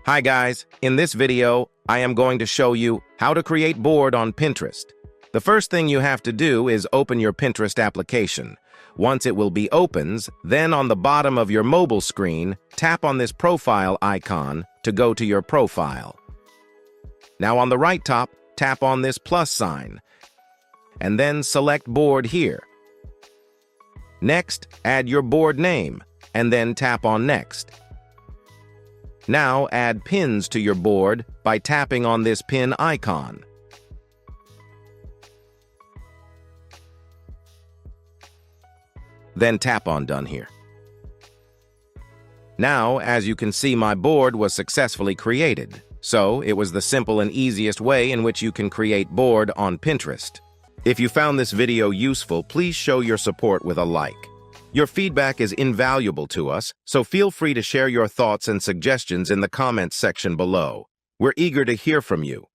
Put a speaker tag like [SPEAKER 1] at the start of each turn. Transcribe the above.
[SPEAKER 1] Hi guys, in this video, I am going to show you how to create board on Pinterest. The first thing you have to do is open your Pinterest application. Once it will be opens, then on the bottom of your mobile screen, tap on this profile icon to go to your profile. Now on the right top, tap on this plus sign, and then select board here. Next, add your board name, and then tap on next. Now add pins to your board by tapping on this pin icon. Then tap on Done here. Now, as you can see, my board was successfully created. So, it was the simple and easiest way in which you can create board on Pinterest. If you found this video useful, please show your support with a like. Your feedback is invaluable to us, so feel free to share your thoughts and suggestions in the comments section below. We're eager to hear from you.